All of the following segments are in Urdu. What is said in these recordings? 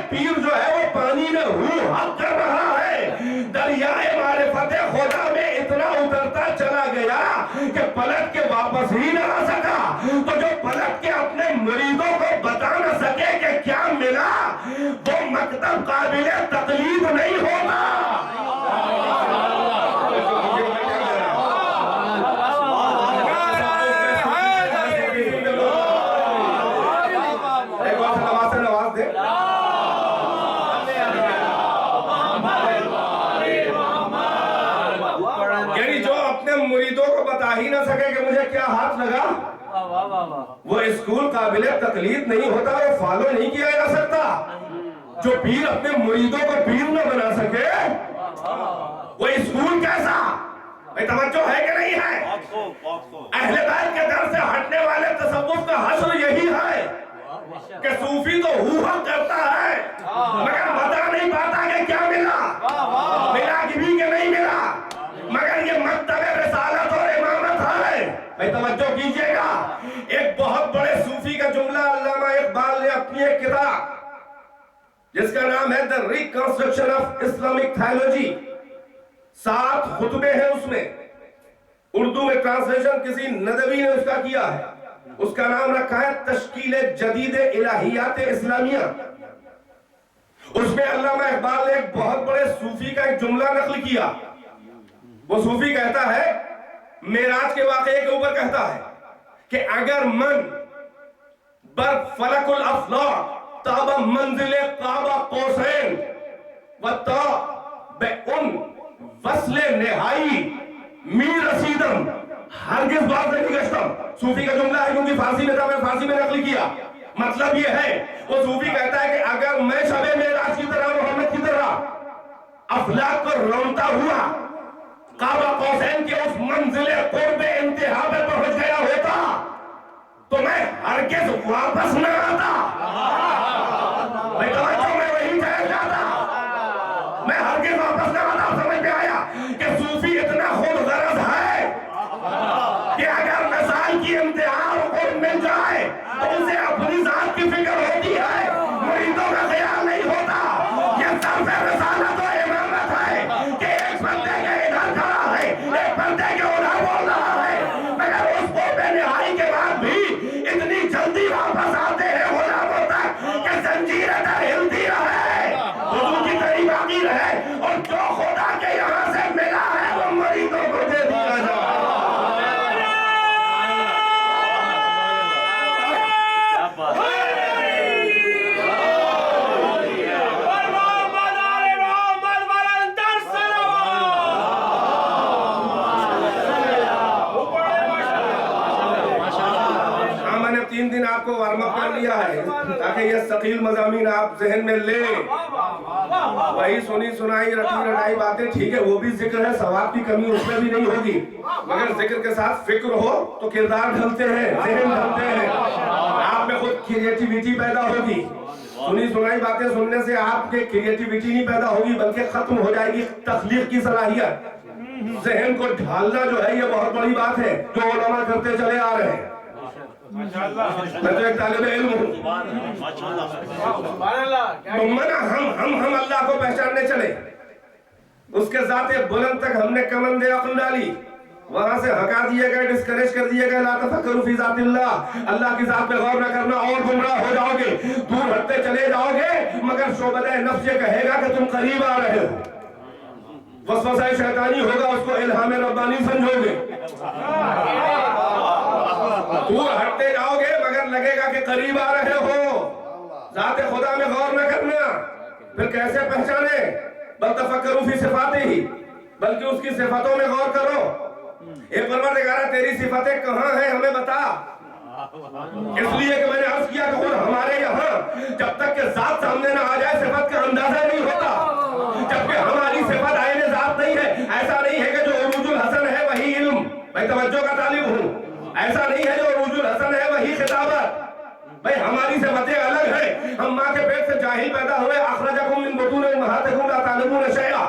پیر جو ہے وہ پانی میں حق کر رہا ہے، دریائے معرفت خدا میں اتنا اترتا چلا گیا کہ پلٹ کے واپس ہی نہ آ سکا۔ تو جو پلٹ کے اپنے مریدوں کو بتا نہ سکے کہ کیا ملا، وہ مکتب قابل تقلید نہیں ہوگا۔ یعنی جو اپنے مریدوں کو بتا ہی نہ سکے کہ مجھے کیا ہاتھ لگا، وہ اسکول قابل تقلید نہیں ہوتا، وہ فالو نہیں کیا جا سکتا۔ جو پیر اپنے مریدوں کو پیر نہ بنا سکے، وہ اسکول کیسا؟ بھئی توجہ ہے کہ نہیں ہے؟ اہل بیت کے در سے ہٹنے والے تصوف کا حشر یہی ہے کہ صوفی تو ہوا کرتا ہے مگر بتا نہیں پاتا کہ کیا ملا، ملا بھی کہ نہیں ملا، مگر یہ مکتب رسالت اور امامت ہے۔ بھئی توجہ کیجئے گا، ایک بہت بڑے صوفی کا جملہ علامہ اقبال نے اپنی ایک کتاب جس کا نام ہے The Reconstruction of Islamic Theology، 7 خطبے ہیں اس میں، اردو میں ٹرانسلیشن کسی ندوی نے اس کا کیا ہے، اس کا نام رکھا ہے تشکیل جدید الہیات اسلامیہ۔ اس میں علامہ اقبال نے ایک بہت بڑے صوفی کا ایک جملہ نقل کیا۔ وہ صوفی کہتا ہے، معراج کے واقعے کے اوپر کہتا ہے کہ اگر من بر فلک الافلاک تاب منزل قاب قوسین و تا بے ان وصل نہائی می رسیدم ہرگز باز نہیں گشتم۔ صوفی کا جملہ ہے کیونکہ فارسی میں تھا، میں فارسی میں نقل کیا۔ مطلب یہ ہے، وہ صوفی کہتا ہے کہ اگر میں شب معراج کی طرح، محمد کی طرح افلاک کو رونتا ہوا قاب قوسین کے اس منزل قرب انتہا پہ پہنچ گیا ہوتا تو میں ہرگز واپس نہ آتا۔ میں توجہ میں وہی ٹھہر جاتا، میں ہرگز واپس نہ آتا۔ سمجھ میں آیا کہ صوفی اتنا خود غرض ہے کہ اگر مثال کی انتہا کو مل جائے تو اسے اپنی ذات کی فکر ہوتی ہے، مریدوں کا خیال نہیں ہوتا۔ یہ طرز رسالت و امامت ہے کہ ایک بندے کے ادھر کھڑا ہے، ایک بندے کے ادھر بول رہا ہے، مگر اس کو بے نہائی کے بعد بھی اتنی جلدی واپس آتے ہیں غلاموں تک کہ زنجیریں در ہلتی رہے، حضور کی تری باقی رہے، اور جو خدا کے یہاں سے ملا ہے وہ مریدوں کو دے دیا جائے۔ آپ کو وارم اپ کر لیا ہے تاکہ یہ ثقیل مضامین آپ ذہن میں لیں۔ وہی سنی سنائی رٹی رٹائی باتیں ٹھیک ہے، وہ بھی ذکر ہے، ثواب کی کمی اس میں بھی نہیں ہوگی، مگر ذکر کے ساتھ فکر ہو تو کردار ڈھلتے ہیں، ذہن ڈھلتے ہیں، آپ میں خود کریٹیویٹی پیدا ہوگی۔ سنی سنائی باتیں سننے سے آپ کے کریٹیویٹی نہیں پیدا ہوگی بلکہ ختم ہو جائے گی تخلیق کی صلاحیت۔ ذہن کو ڈھالنا جو ہے یہ بہت بڑی بات ہے جو علماء کرتے چلے آ رہے ہیں۔ میں تو ایک طالب علم ہوں، تو منا ہم اللہ کو پہچاننے چلے، اس کے ذات بلند تک ہم نے کمند عقل ڈالی، وہاں سے ہکا دیے گئے، ڈسکریج کر دیے گئے، لا تفکروا فی ذات اللہ کی ذات پہ غور نہ کرنا اور گمراہ ہو جاؤ گے، دور ہٹتے چلے جاؤ گے، مگر شعبہ نفس یہ کہے گا کہ تم قریب آ رہے ہو، وسوسہ شیطانی ہوگا، اس کو الہام ربانی سمجھو گے، دور ہٹتے جاؤ گے مگر لگے گا کہ قریب آ رہے ہو، ذات خدا میں غور نہ کرنا، پھر کیسے پہچانے؟ بل تفکروا فی صفاتہ، بلکہ اس کی صفاتوں میں غور کرو، اے پروردگارہ تیری صفاتیں کہاں ہیں ہمیں بتا۔ اس لیے کہ میں نے عرض کیا کہ خود ہمارے یہاں جب تک کہ ذات سامنے نہ آ جائے صفت کا اندازہ نہیں ہوتا، جبکہ ہماری صفت عین ذات نہیں ہے۔ ایسا نہیں ہے کہ جو عروج الحسن ہے وہی علم، میں توجہ کا طالب ہوں، ایسا نہیں ہے جو عروج الحسن ہے وہی خطابت، بھئی ہماری صفتیں الگ ہیں، ہم ماں کے پیٹ سے جاہل پیدا ہوئے، اخرجکم من بطون امہاتکم لا تعلمون شیئا،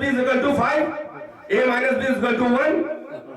b = 5, a - b = 1,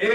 a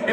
a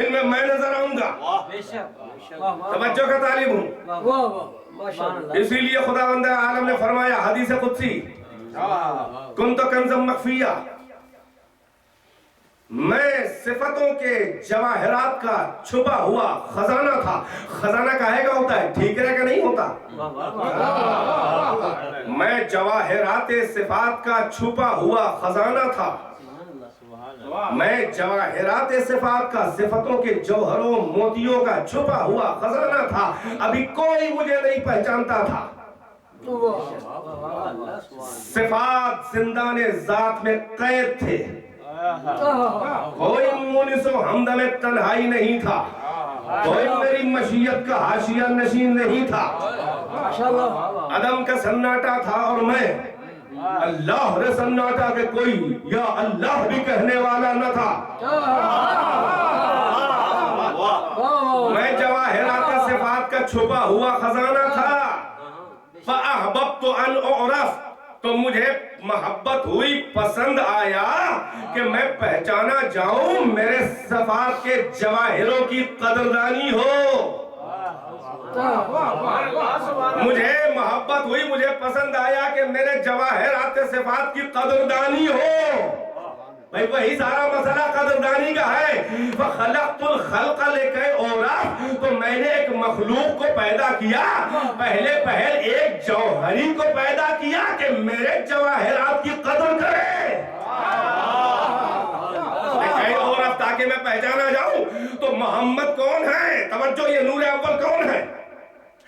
ان میں نظر آؤں گا. توجہ کا طالب ہوں. اسی لیے خداوند عالم نے فرمایا حدیث قدسی کنت کنزا مخفیہ، میں صفتوں کے جواہرات کا چھپا ہوا خزانہ تھا. خزانہ کاہے کا ہوتا ہے؟ ٹھیکرے کا نہیں ہوتا. میں جواہرات صفات کا چھپا ہوا خزانہ تھا. میں جواہرات صفات کا، صفتوں کے جوہروں موتیوں کا چھپا ہوا خزانہ تھا. ابھی کوئی مجھے نہیں پہچانتا تھا. صفات زندان ذات میں قید تھے. کوئی مونس و ہمدم تنہائی نہیں تھا. کوئی میری مشیت کا حاشیہ نشین نہیں تھا. عدم کا سناٹا تھا اور میں اللہ رے سناٹا کہ کوئی یا اللہ بھی کہنے والا نہ تھا. میں جواہرات صفات کا چھپا ہوا خزانہ تھا. فَأَحْبَبْتُ أَنْ أُعْرَفْ، تو مجھے محبت ہوئی، پسند آیا کہ میں پہچانا جاؤں، میرے صفات کے جواہروں کی قدردانی ہو. مجھے محبت ہوئی، مجھے پسند آیا کہ میرے جواہرات صفات کی قدردانی ہو. بھئی وہی سارا مسئلہ قدردانی کا ہے. فَخَلَقْتُ الْخَلْقَ لِكَيْ أُعْرَفْ، تو میں نے ایک مخلوق کو پیدا کیا، پہلے پہل ایک جوہری کو پیدا کیا کہ میرے جواہرات کی قدر کرے. لِكَيْ أُعْرَفْ، تاکہ میں پہچانا جاؤں. تو محمد کون ہے؟ توجہ، یہ نور اول کون ہے؟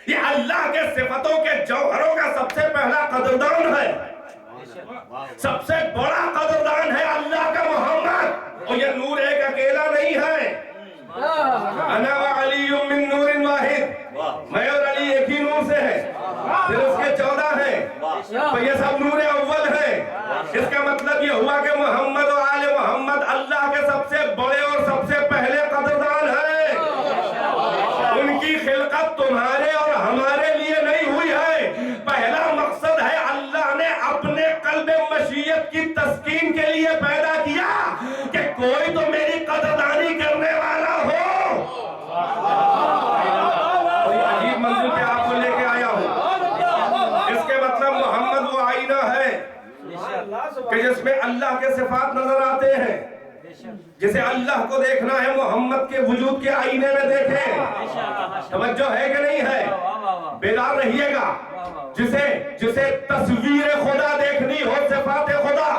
یہ اللہ کے صفتوں کے جوہروں کا سب سے پہلا قدردان ہے. سب سے بڑا قدردان ہے اللہ کا محمد. اور یہ نور ایک اکیلا نہیں ہے. انا وعلی من نور واحد، میں اور علی ایک ہی نور سے ہے. پھر اس کے 14 ہیں، تو یہ سب نور اول ہے. اس کا مطلب یہ ہوا کہ محمد و آل محمد اللہ کے سب سے بڑے اور سب سے پہلے قدردان ہیں. ان کی خلقت تمہارے اور ہمارے لیے نہیں ہوئی ہے. پہلا مقصد ہے اللہ نے اپنے قلب مشیت کی تسکین کے لیے پیدا کیا کہ کوئی تو میری قدردانی کرنے والا ہو. کوئی عجیب منزل پہ آپ کو لے کے آیا ہوں. اس کے مطلب محمد وہ آئینہ ہے کہ جس میں اللہ کے صفات نظر آتے ہیں. جسے اللہ کو دیکھنا ہے محمد کے وجود کے آئینے میں دیکھیں. توجہ ہے کہ نہیں ہے؟ بیدار رہیے گا. جسے تصویر خدا دیکھنی ہو، صفات خدا،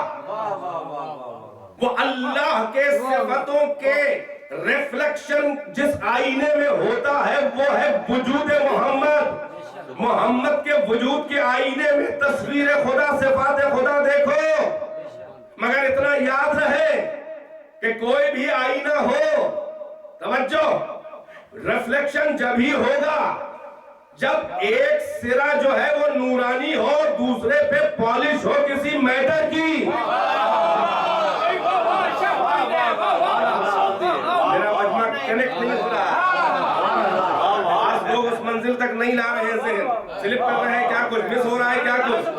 وہ اللہ کے صفتوں کے ریفلیکشن جس آئینے میں ہوتا ہے وہ ہے وجود محمد. محمد کے وجود کے آئینے میں تصویر خدا، صفات خدا دیکھو. مگر اتنا یاد رہے کہ کوئی بھی آئینہ ہو، توجہ، ریفلیکشن جب ہی ہوگا جب ایک سرا جو ہے وہ نورانی ہو، دوسرے پہ پالش ہو کسی میٹر کی. میرا مجمع کنیکٹ نہیں ہو رہا. آج لوگ اس منزل تک نہیں لا رہے ہیں، ذہن سلپ کر رہے ہیں. کیا کچھ مس ہو رہا ہے، کیا کچھ.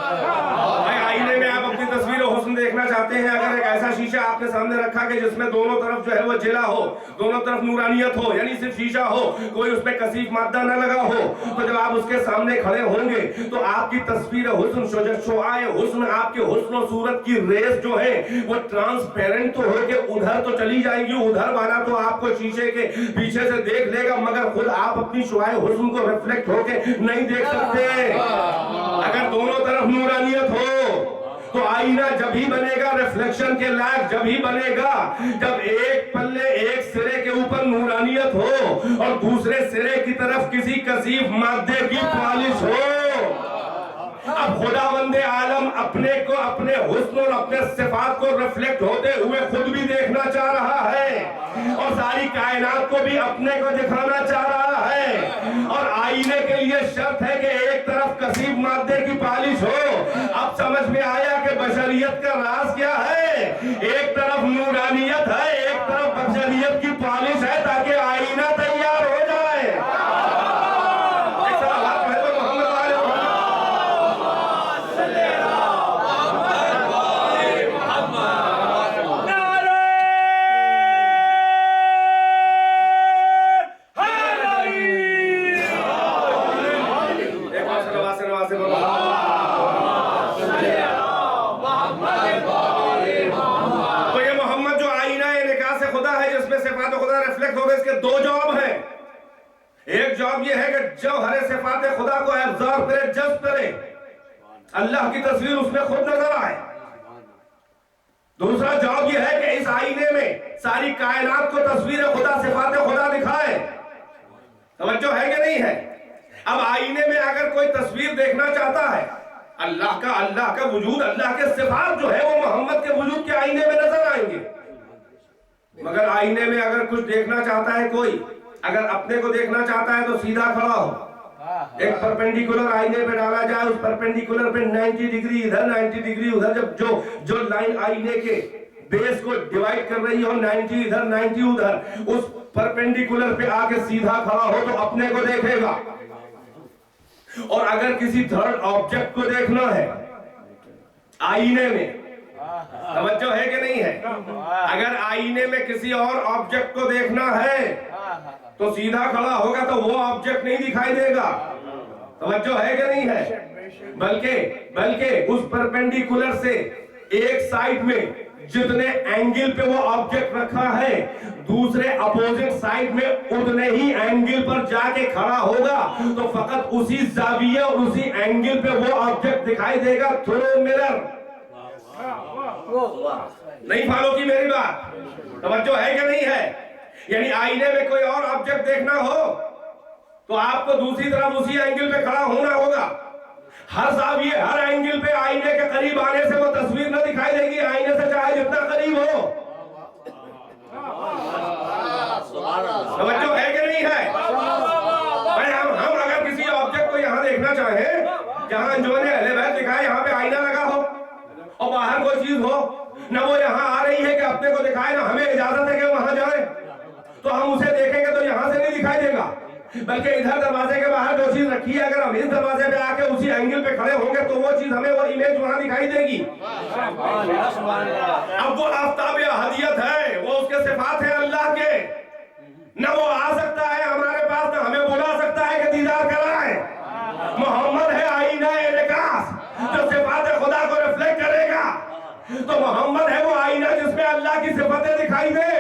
آئینے میں آپ اپنی تصویر و حسن دیکھنا چاہتے ہیں. اگر ایک ایسا شیشہ آپ کے سامنے رکھا کہ جس میں دونوں طرف جو ہے وہ جلا ہو، دونوں طرف نورانیت ہو، یعنی صرف شیشہ ہو، کوئی اس پہ کثیف مادہ نہ لگا ہو، تو جب آپ اس کے سامنے کھڑے ہوں گے تو آپ کی تصویر حسن، شعاع حسن، آپ کے حسن و صورت کی ریس جو ہے وہ ٹرانسپیرنٹ تو ہو کے ادھر تو چلی جائیں گی. ادھر والا تو آپ کو شیشے کے پیچھے سے دیکھ لے گا، مگر خود آپ اپنی شعاع حسن کو ریفلیکٹ ہو کے نہیں دیکھ سکتے. اگر دونوں طرف نورانیت ہو تو آئینہ جب ہی بنے گا، ریفلیکشن کے لائق جب ہی بنے گا جب ایک پلے، ایک سرے کے اوپر نورانیت ہو اور دوسرے سرے کی طرف کسی کثیف مادے کی پالش ہو. اب خداوند عالم اپنے کو، اپنے حسن اور اپنے صفات کو ریفلیکٹ ہوتے ہوئے خود بھی دیکھنا چاہ رہا ہے اور ساری کائنات کو بھی اپنے کو دکھانا چاہ رہا ہے. اور آئینے کے لیے شرط ہے کہ ایک طرف کثیف مادے کی پالش ہو. اب سمجھ میں آیا کہ بشریت کا راز کیا ہے. ایک طرف نورانیت ہے، ایک طرف بشریت کی پالش ہے تاکہ آئینہ تیار ہو جائے. ریفلیکٹ ہوگا. اس کے دو جواب ہیں. ایک جواب یہ ہے کہ جوہر صفات خدا کو ابزارو کرے, جذب کرے, اللہ کی تصویر اس میں خود نظر آئے. دوسرا جواب یہ ہے کہ اس آئینے میں ساری کائنات کو تصویر خدا, صفات خدا دکھائے. توجہ ہے کہ نہیں ہے؟ اب آئینے میں اگر کوئی تصویر دیکھنا چاہتا ہے اللہ کا وجود, اللہ کے صفات جو ہے وہ محمد کے وجود کے آئینے میں نظر آئیں گے. مگر آئینے میں اگر کچھ دیکھنا چاہتا ہے کوئی, اگر اپنے کو دیکھنا چاہتا ہے تو سیدھا کھڑا ہو, ایک پرپینڈیکولر آئینے پہ ڈالا جائے, اس پرپینڈیکولر پہ 90 ڈگری ادھر 90 ڈگری ادھر, جب جو لائن آئینے کے بیس کو ڈیوائیڈ کر رہی ہو 90 ادھر 90 ادھر, اس پرپینڈیکولر پہ آ کے سیدھا کھڑا ہو تو اپنے کو دیکھے گا. اور اگر کسی تھرڈ آبجیکٹ کو دیکھنا ہے آئینے میں, توجہ ہے کہ نہیں ہے, اگر آئینے میں کسی اور آبجیکٹ کو دیکھنا ہے تو سیدھا کھڑا ہوگا تو وہ آبجیکٹ نہیں دکھائی دے گا. توجہ ہے کہ نہیں ہے؟ بلکہ اس پرپینڈیکولر سے ایک سائڈ میں جتنے اینگل پہ وہ آبجیکٹ رکھا ہے دوسرے اپوزٹ سائڈ میں اتنے ہی اینگل پر جا کے کھڑا ہوگا تو فقط اسی زاویہ اور اسی اینگل پہ وہ آبجیکٹ دکھائی دے گا تھرو مرر. نہیں فالو کی میری بات؟ توجہ ہے کہ نہیں ہے؟ یعنی آئینے میں کوئی اور آبجیکٹ دیکھنا ہو تو آپ کو دوسری طرف اسی اینگل پہ کھڑا ہونا ہوگا. ہر زاویے ہر اینگل پہ آئینے کے قریب آنے سے وہ تصویر نہ دکھائی دے گی, آئینے سے چاہے جتنا قریب ہو. توجہ ہے کہ نہیں ہے؟ ہم اگر کسی آبجیکٹ کو یہاں دیکھنا چاہیں جہاں انجمن اہل بیت لکھا ہے یہاں پہ آئینہ لگا ہو اور باہر کوئی چیز ہو, نہ وہ یہاں آ رہی ہے کہ اپنے کو دکھائے, نہ ہمیں اجازت ہے کہ وہاں جائیں, تو ہم اسے دیکھیں گے تو یہاں سے نہیں دکھائی دے گا. بلکہ ادھر دروازے کے باہر جو چیز رکھی ہے اگر ہم اس دروازے پہ آ کے اسی اینگل پہ کھڑے ہوں گے تو وہ چیز ہمیں وہ امیج وہاں دکھائی دے گی. اب وہ آفتاب احدیت ہے, وہ اس کے صفات ہیں اللہ کے, نہ وہ آ سکتا ہے ہمارے پاس, نہ ہمیں بلا سکتا ہے کہ دیدار کرائیں. محمد ہے آئینہ انعکاس جو صفات خدا کو ریفلیکٹ کرے گا, تو محمد ہے وہ آئینہ جس میں اللہ کی صفتیں دکھائی دے.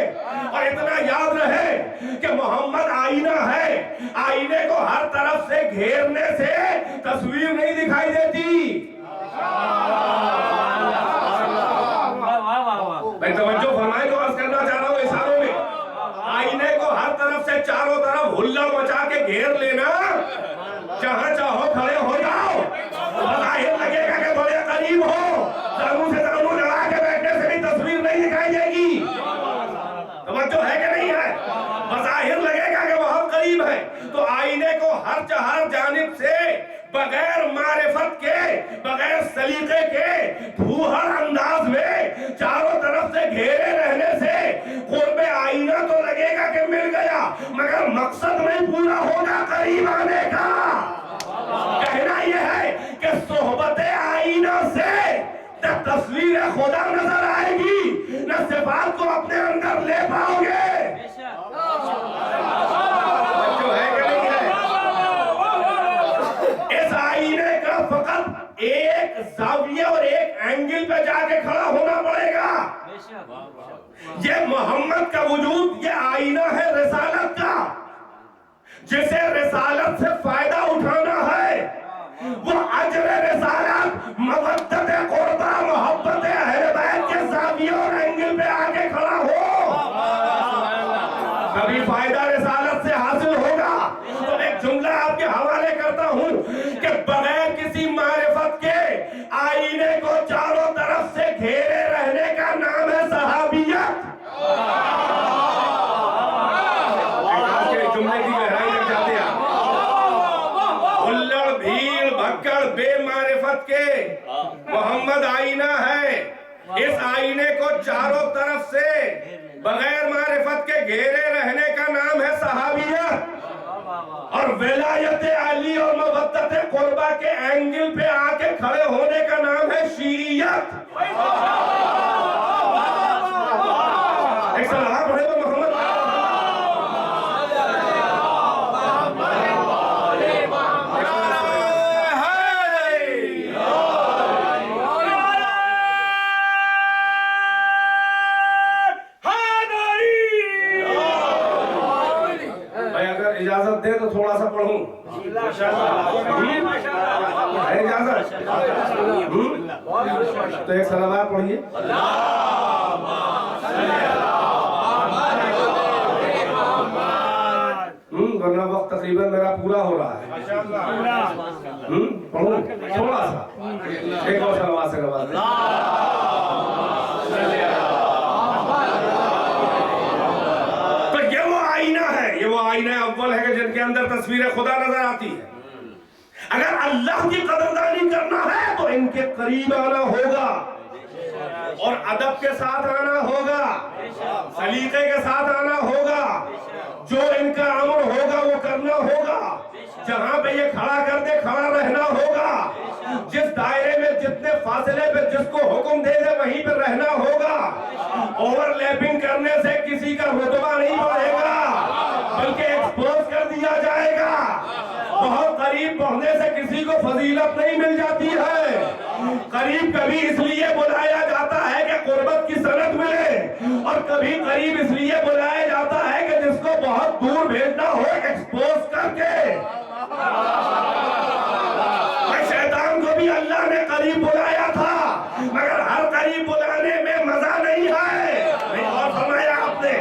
اور اتنا یاد رہے کہ محمد آئینہ ہے, آئینے کو ہر طرف سے گھیرنے سے تصویر نہیں دکھائی دیتی. میں توجہ فرمائے جو عرض کرنا چاہ رہا ہوں اشاروں میں, آئینے کو ہر طرف سے چاروں طرف ہلا مچا کے گھیر لینا, جہاں چاہو کھڑے ہو جاؤ, ظاہر لگے گا کہ بڑے قریب ہو, دانوں سے دانوں لڑا کے بیٹھنے سے بھی تصویر نہیں دکھائی دے گی. توجہ ہے کہ نہیں ہے؟ بظاہر لگے گا کہ بہت قریب ہے. تو آئینے کو ہر جانب سے بغیر معرفت کے, بغیر سلیقے کے, دھوہر انداز میں چاروں طرف سے گھیرے رہنے سے قرب آئینہ تو لگے گا کہ مل گیا, مگر مقصد نہیں پورا ہوگا قریب آنے کا. کہنا یہ ہے کہ صحبت آئینہ سے نہ تصویر خدا نظر آئے گی, نہ صفات کو اپنے اندر لے پاؤ گے. جو ہے کہ نہیں ہے؟ اس آئینے کا فقط ایک زاویہ اور ایک اینگل پہ جا کے کھڑا ہونا پڑے گا. یہ محمد کا وجود یہ آئینہ ہے رسالت کا, جسے رسالت سے فائدہ اٹھانا ہے وہ اجر رسالت, مودت قربہ, محبت اہل بیت کے زاویے اور اینگل پہ آگے کھڑا ہو, کبھی فائدہ رسالت سے حاصل ہوگا. تو ایک جملہ آپ کے حوالے کرتا ہوں کہ بغیر کسی معرفت کے آئینے کو چاروں طرف سے گھیرے رہنے کا نام ہے صحابیت. جملے کی گہرائی لگ جاتے ہیں, ہلڑ بھیڑ بھگڑ بے معرفت کے محمد آئینہ ہے. اس آئینے کو چاروں طرف سے بغیر معرفت کے گھیرے رہنے کا نام ہے صحابیت. اور ولایت علی اور مودت قربہ کے اینگل پہ آ کے کھڑے ہونے کا نام ہے شیعیت. ایک صلاح پڑھے تو محمد اجازت دے تو تھوڑا سا پڑھوں. ہے اجازت؟ تو ایک صلوات پڑھیے. ورنہ وقت تقریباً میرا پورا ہو رہا ہے. پڑھوں تھوڑا سا ایک اور صلوات سے نواز. تو یہ وہ آئینہ ہے، یہ وہ آئینہ اول ہے کہ جن کے اندر تصویر خدا نظر آتی ہے. اگر اللہ کی قدردانی کرنا ہے تو ان کے قریب آنا ہوگا اور ادب کے ساتھ آنا ہوگا، سلیقے کے ساتھ آنا ہوگا. جو ان کا امر ہوگا وہ کرنا ہوگا. جہاں پہ یہ کھڑا کر دے کھڑا رہنا ہوگا. جس دائرے میں جتنے فاصلے پہ جس کو حکم دے دے وہیں پہ رہنا ہوگا. اوور لیپنگ کرنے سے کسی کا رتبہ نہیں بڑھے گا بلکہ ایکسپوز کر دیا جائے گا. بہت قریب پڑھنے سے کسی کو فضیلت نہیں مل جاتی ہے. قریب کبھی اس لیے بلایا جاتا ہے کہ قربت کی سند ملے، اور کبھی قریب اس لیے بلایا جاتا ہے کہ جس کو بہت دور بھیجنا ہو ایکسپوز کر کے. شیطان کو بھی اللہ نے قریب بلایا تھا مگر ہر قریب بلانے میں مزہ نہیں ہے. اور فرمایا آپ نے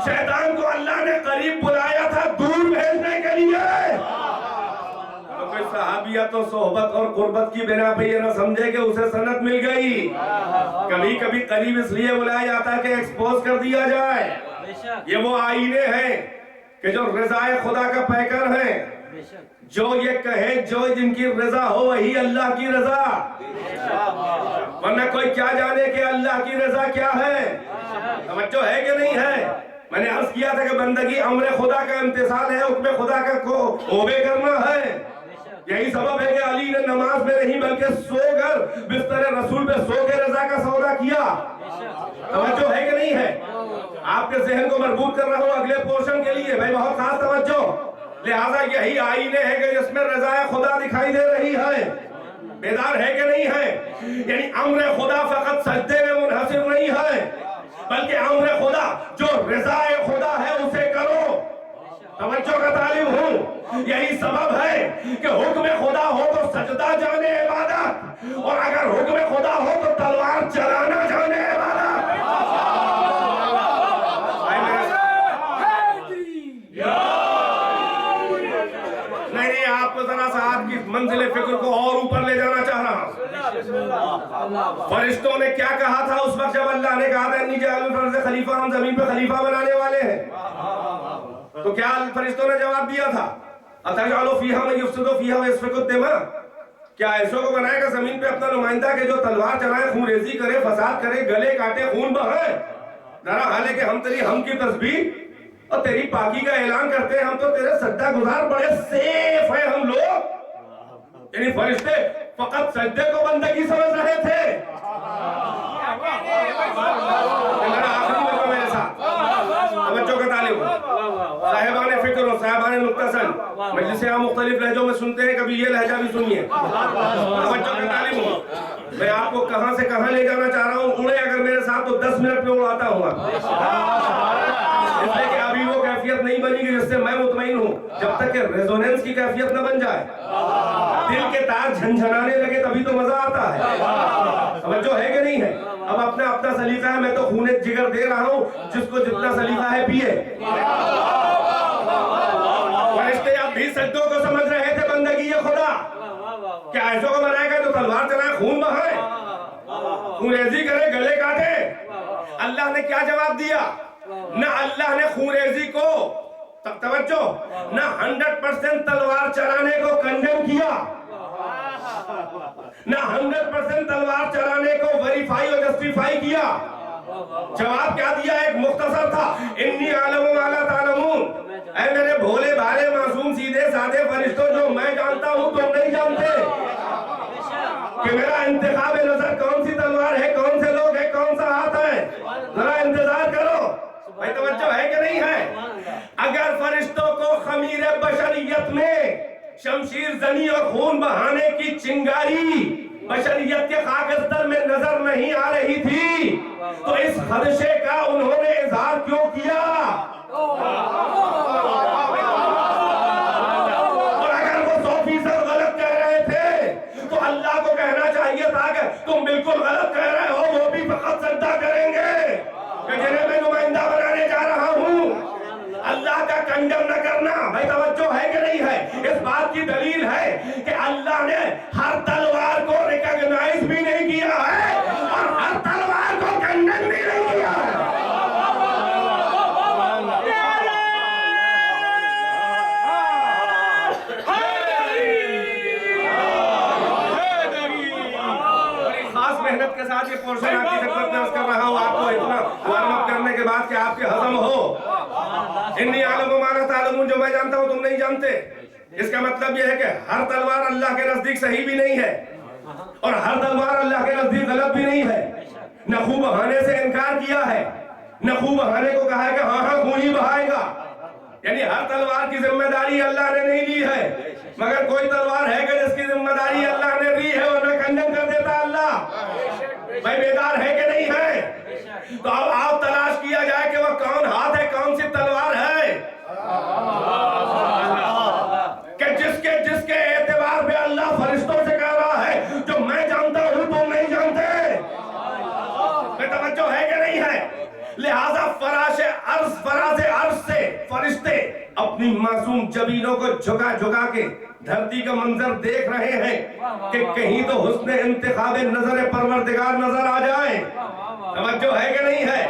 شیطان کو اللہ نے قریب بلایا تھا دور بھیجنے کے لیے. صحابیت و صحبت اور قربت کی بنا پہ یہ نہ سمجھے کہ اسے سند مل گئی. کبھی کبھی قریب اس لیے بلایا جاتا ہے کہ ایکسپوز کر دیا جائے. یہ وہ آئینے ہیں کہ جو رضا خدا کا پیکر ہیں، جو یہ کہے جو جن کی رضا ہو وہی اللہ کی رضا. ورنہ کوئی کیا جانے کہ اللہ کی رضا کیا ہے. توجہ ہے کہ نہیں ہے؟ میں نے عرض کیا تھا کہ بندگی امر خدا کا امتثال ہے، حکم خدا کا کو اوبے کرنا ہے. یہی سبب ہے کہ علی نے نماز میں نہیں بلکہ سو کر بستر رسول پہ سو کے رضا کا سودا کیا. توجہ ہے کہ نہیں ہے؟ آپ کے ذہن کو مربوط کر رہا ہوں اگلے پورشن کے لیے بھائی، بہت خاص توجہ. لہذا یہی آئینے ہے کہ جس میں رضا خدا دکھائی دے رہی ہے. بیدار ہے کہ نہیں ہے؟ یعنی امر خدا فقط سجدے میں منحصر نہیں ہے بلکہ امر خدا جو رضا خدا ہے اسے کرو. توجہ کا طالب ہوں. یہی سبب ہے کہ حکم خدا ہو تو سجدہ جانے عبادت، اور اگر حکم خدا ہو تو تلوار چلانا جانے عبادت. نہیں، آپ کو ذرا سا آپ کی منزل فکر کو اور اوپر لے جانا چاہ رہا ہوں. فرشتوں نے کیا کہا تھا اس وقت جب اللہ نے کہا تھا انی جاعل فی الارض خلیفہ، ہم زمین پہ خلیفہ بنانے والے ہیں؟ تو کیا فرشتوں نے جواب دیا تھا؟ اتجعل فیہا من یفسد فیہا ویسفک الدماء، کیا ایسوں کو بنائے گا زمین پہ اپنا نمائندہ کہ جو تلوار چلائے، خون ریزی کرے، فساد کرے، گلے کاٹے، خون بہائے؟ ذرا حالے کہ ہم تیری ہم کی تسبیح اور تیری پاکی کا اعلان کرتے ہیں، ہم تو تیرے سجدہ گزار بڑے سیف ہیں ہم لوگ. یعنی فرشتے فقط سجدے کو بندگی سمجھ رہے تھے. میرے ساتھ توجہ کا طالب ہو. صاحبان فکر ہو، صاحبان نقطہ سن، مجلس عام مختلف لہجوں میں سنتے ہیں، کبھی یہ لہجہ بھی سنیے. توجہ کا طالب ہو. میں آپ کو کہاں سے کہاں لے جانا چاہ رہا ہوں. اڑے اگر میرے ساتھ تو 10 منٹ میں اڑاتا ہوں. اس لیے کہ ابھی وہ کیفیت نہیں بنی گی جس سے میں مطمئن ہوں. جب تک کہ ریزوننس کی کیفیت نہ بن جائے، دل کے تار جھنجھنانے لگے تبھی تو مزہ آتا ہے. توجہ ہے کہ نہیں ہے؟ اب اپنا سلیقہ ہے، میں تو خون جگر دے رہا ہوں، جس کو جتنا سلیقہ ہے پیے. فرشتے اب بھی سجدوں کو سمجھ رہے تھے بندگی یہ خدا. کیا ایسوں کو بنائے گا جو تلوار چلائے، خون بہائے، خون ریزی کرے، گلے کاٹے؟ اللہ نے کیا جواب دیا؟ نہ اللہ نے خون ریزی کو توجہ، نہ 100% تلوار چلانے کو کنڈم کیا، نہ 100% تلوار چلانے کو ویریفائی اور جسٹیفائی کیا. جواب کیا دیا؟ ایک مختصر تھا، انی اعلم ما لا تعلمون. اے میرے بھولے بھالے معصوم سیدھے سادے فرشتوں، جو میں جانتا ہوں تم نہیں جانتے. کہ میرا انتخاب نظر کون سی تلوار ہے، کون سے لوگ ہیں، کون سا ہاتھ ہے، ذرا انتظار کرو. بھائی توجہ ہے کہ نہیں ہے؟ اگر فرشتوں کو خمیر بشریت میں شمشیر زنی اور خون بہانے کی چنگاری بشریت کے خاکستر میں نظر نہیں آ رہی تھی تو اس خدشے کا انہوں نے اظہار کیوں کیا؟ کی دلیل ہے کہ اللہ نے ہر تلوار کو ریکگنائز بھی نہیں کیا ہے اور ہر تلوار کو کنڈن بھی نہیں کیا ہے. محنت کے ساتھ یہ پورشن آپ کی خدمت میں عرض کر رہا ہوں آپ کو اتنا وارم اپ کرنے کے بعد کہ آپ کے ہضم ہو. انی عالم ما لا تعلمون، جو میں جانتا ہوں تم نہیں جانتے. اس کا مطلب یہ ہے کہ ہر تلوار اللہ کے نزدیک صحیح بھی نہیں ہے اور ہر تلوار اللہ کے نزدیک غلط بھی نہیں ہے. نہ خون بہانے سے انکار کیا ہے، نہ خون بہانے کو کہا ہے کہ ہاں خون ہی بہائے گا. یعنی ہر تلوار کی ذمہ داری اللہ نے نہیں لی ہے، مگر کوئی تلوار ہے کہ جس کی ذمہ داری اللہ نے لی ہے اور نہ کنڈم کر دیتا اللہ. بھائی بیدار ہے کہ نہیں ہے؟ تو اب آپ تلاش کیا جائے کہ وہ کون ہاتھ ہے، کون سی تلوار ہے کہ جس کے اعتبار پہ اللہ فرشتوں سے کہہ رہا ہے جو میں جانتا ہوں تم نہیں جانتے. توجہ ہے کہ نہیں ہے؟ لہذا فراش عرش سے فرشتے اپنی معصوم جبینوں کو جھکا جھکا کے دھرتی کا منظر دیکھ رہے ہیں کہ کہیں تو حسن انتخاب نظر پروردگار نظر آ جائے. توجہ ہے کہ نہیں ہے؟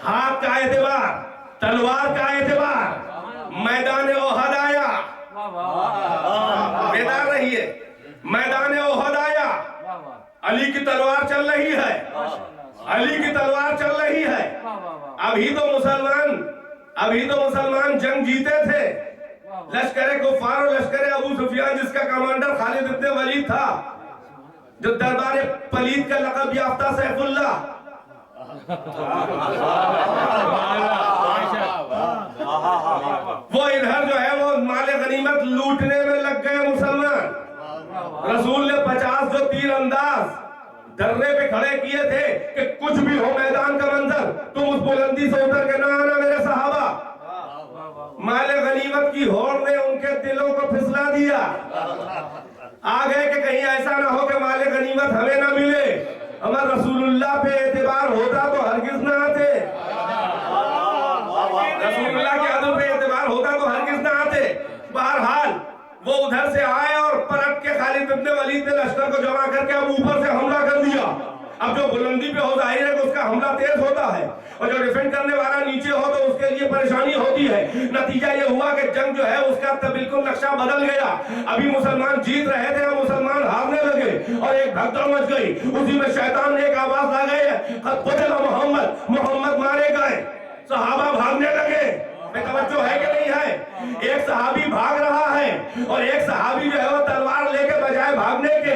ہاتھ کا اعتبار، تلوار کا اعتبار. میدان احد آیا، بیدار رہیے، میدان احد آیا، علی کی تلوار چل رہی ہے، علی کی تلوار چل رہی ہے. ابھی تو مسلمان جنگ جیتے تھے. لشکر کفار اور لشکر ابو سفیان جس کا کمانڈر خالد ابن ولید تھا، جو دربار پلید کا لقب یافتہ سیف اللہ، وہ ادھر جو ہے وہ مال غنیمت لوٹنے میں لگ گئے مسلمان. رسول نے 50 جو تیر انداز درے پہ کھڑے کیے تھے کہ کچھ بھی ہو میدان کا منظر تم اس بلندی سے اتر کے نہ آنا میرے صحابہ. مال غنیمت کی ہوڑ نے ان کے دلوں کو پھسلا دیا. آ گئے کہ کہیں ایسا نہ ہو کہ مال غنیمت ہمیں نہ ملے. اگر رسول اللہ پہ اعتبار ہوتا تو ہرگز نہ آتے، رسول اللہ کے عدل پہ اعتبار ہوتا تو ہرگز نہ آتے. بہرحال وہ ادھر سے آئے اور پلٹ کے خالد ابن ولید نے لشکر کو جمع کر کے اب اوپر سے حملہ کر دیا. اب جو بلندی پہ ہو ظاہر ہے کہ اس کا حملہ تیز ہوتا ہے اور جو ڈیفینڈ کرنے والا نیچے ہو تو اس کے لیے پریشانی ہوتی ہے. نتیجہ یہ ہوا کہ جنگ جو ہے اس کا بالکل نقشہ بدل گیا. ابھی مسلمان جیت رہے تھے اور مسلمان ہارنے لگے اور ایک بھگدڑ مچ گئی. اسی میں شیطان نے ایک آواز آ گئی، قد قتل محمد مارے گئے. صحابہ بھاگنے لگے. توجہ ہے کہ نہیں ہے؟ ایک صحابی بھاگ رہا ہے اور ایک صحابی جو ہے وہ تلوار لے کے بجائے بھاگنے کے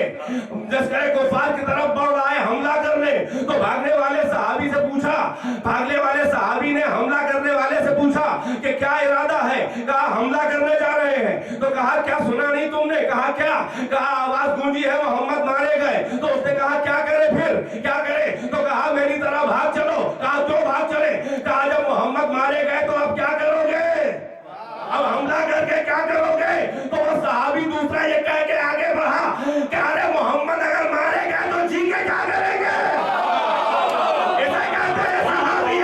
لشکر کفار کی طرف بڑھ رہا ہے حملہ کرنے. تو بھاگنے والے صحابی سے پوچھا، بھاگنے والے صحابی نے حملہ کرنے والے سے پوچھا کہ کیا ارادہ ہے؟ کہا حملہ کرنے جا رہے ہیں. تو کہا کیا سنا نہیں تم نے؟ کہا کیا؟ کہا آواز گونجی ہے محمد مارے گئے. تو اس نے کہا کیا کرے پھر کیا کرے؟ تو کہا میری طرح بھاگ چلو. کہا تو بھاگ چلے. کہا جب محمد مارے گئے تو اب کیا کرو گے؟ اب حملہ کر کے کیا کرو گے؟ تو وہ صحابی دوسرا یہ کہہ کے آگے بڑھا کہ ارے محمد اگر مارے گئے تو جی کے کیا کریں گے؟ اسے کہتے ہیں صحابی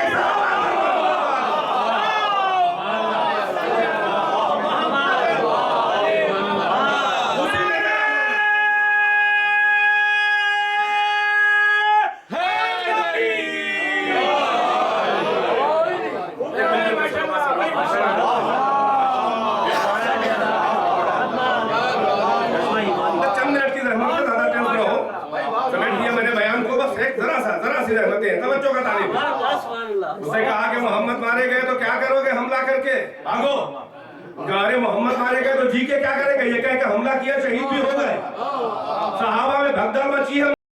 توجہ کا تعلیم. اس نے کہا کہ محمد مارے گئے تو کیا کرو گے؟ حملہ کر کے بھاگو. ارے محمد مارے گئے تو جی کے کیا کرے گا؟ یہ کہہ کہ حملہ کیا شہید بھی ہو گئے. صحابہ میں بھگدڑ مچی ہے.